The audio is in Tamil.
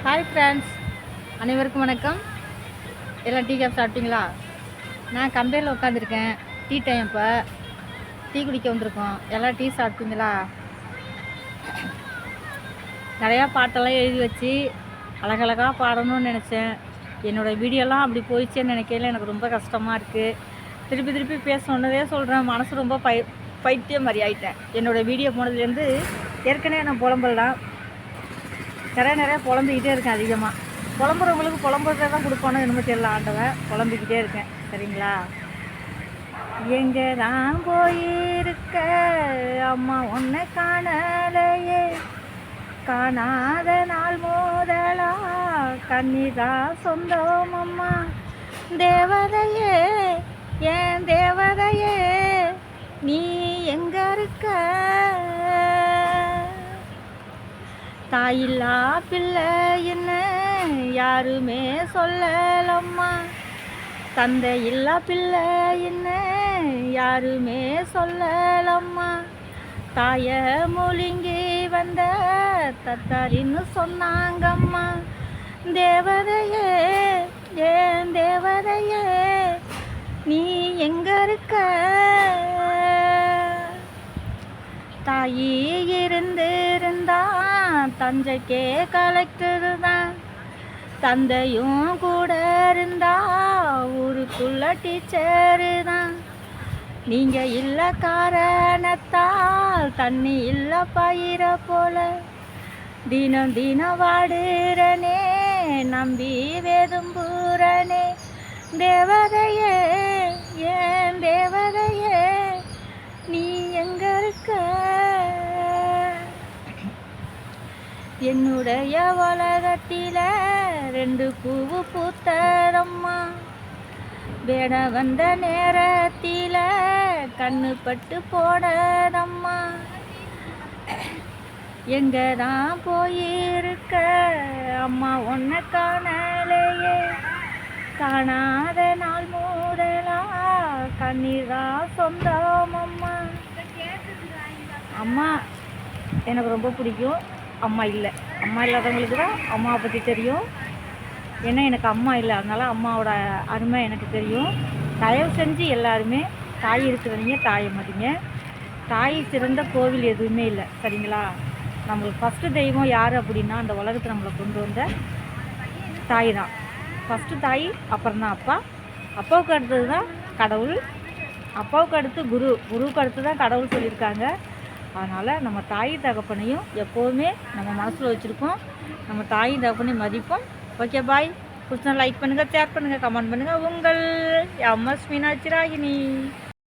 ஹாய் ஃப்ரெண்ட்ஸ், அனைவருக்கும் வணக்கம். எல்லாம் டீ காஃபி சாப்பிட்டீங்களா? நான் கம்பெனியில் உட்காந்துருக்கேன். Tea time. இப்போ டீ குடிக்க வந்திருக்கோம். எல்லாம் டீ சாப்பிட்டீங்களா? நிறையா பாட்டெல்லாம் எழுதி வச்சு அழகழகாக பாடணும்னு நினச்சேன். என்னோடய வீடியோலாம் அப்படி போயிடுச்சேன்னு நினைக்கையில எனக்கு ரொம்ப கஷ்டமாக இருக்குது. திருப்பி திருப்பி பேசணுன்னதே சொல்கிறேன். மனசு ரொம்ப பைத்தியம் மாதிரி ஆகிட்டேன். என்னோடய வீடியோ போனதுலேருந்து ஏற்கனவே நான் புலம்பல் தான். நிறையா புலம்பிக்கிட்டே இருக்கேன். அதிகமாக புலம்புறவங்களுக்கு புலம்புறதை தான் கொடுப்பானோ என்னமோ தெரியல. ஆண்டவன் புலம்பிக்கிட்டே இருக்கேன். சரிங்களா? எங்கே தான் போயிருக்க அம்மா, உன்னை காணலையே, காணாத நாள் மோதலா கண்ணீரா சொந்தம் அம்மா. தேவதையே, ஏன் தேவதையே, நீ எங்க இருக்க? தாயில்லா பிள்ளை என்ன யாருமே சொல்லலம்மா, தந்தை இல்லா பிள்ளை என்ன யாருமே சொல்லலம்மா. தாய முழுங்கி வந்த தத்தாரின்னு சொன்னாங்கம்மா. தேவதையே, ஏன் தேவதையே, நீ எங்க இருக்க? தாயி இருந்திருந்தா தஞ்சைக்கே கலெக்டர் தான், தந்தையும் கூட இருந்தா ஊருக்குள்ள டீச்சரு தான். நீங்கள் இல்லை காரணத்தால் தண்ணி இல்லை பயிர போல தினம் தினம் வாடுறனே, நம்பி வேதும்புறனே. தேவதையே, ஏன் தேவதையே, நீ எங்க இருக்க? என்னுடைய உலகத்தில 2 பூவு பூத்ததம்மா, வேட வந்த நேரத்தில கண்ணு பட்டு போனதம்மா. எங்க தான் போயிருக்க அம்மா, உன்னை காணலையே, காணாத நாள் மூடலா கண்ணீரா சொந்தம் அம்மா. அம்மா எனக்கு ரொம்ப பிடிக்கும். அம்மா இல்லை, அம்மா இல்லாதவங்களுக்கு தான் அம்மாவை பற்றி தெரியும். ஏன்னா எனக்கு அம்மா இல்லை, அதனால் அம்மாவோட அருமை எனக்கு தெரியும். தயவு செஞ்சு எல்லாருமே தாய் இருக்கிறவங்க தாயை மதிங்க. தாய் சிறந்த கோவில் எதுவுமே இல்லை. சரிங்களா? நம்மளுக்கு ஃபஸ்ட்டு தெய்வம் யார் அப்படின்னா, அந்த உலகத்தை நம்மளை கொண்டு வந்த தாய் தான் ஃபஸ்ட்டு. தாய், அப்புறம் தான் அப்பா, அப்பாவுக்கு அடுத்தது தான் கடவுள், அப்பாவுக்கு அடுத்து குரு, குருவுக்கு அடுத்து தான் கடவுள் சொல்லியிருக்காங்க. அதனால் நம்ம தாய் தகப்பனையும் எப்போவுமே நம்ம மனசில் வச்சுருக்கோம். நம்ம தாய் தகப்பனையும் மதிப்போம். ஓகே, பாய். பிடிச்சா லைக் பண்ணுங்கள், ஷேர் பண்ணுங்கள், கமெண்ட் பண்ணுங்கள். உங்கள் எம்எஸ் மீனாட்சி ராகினி.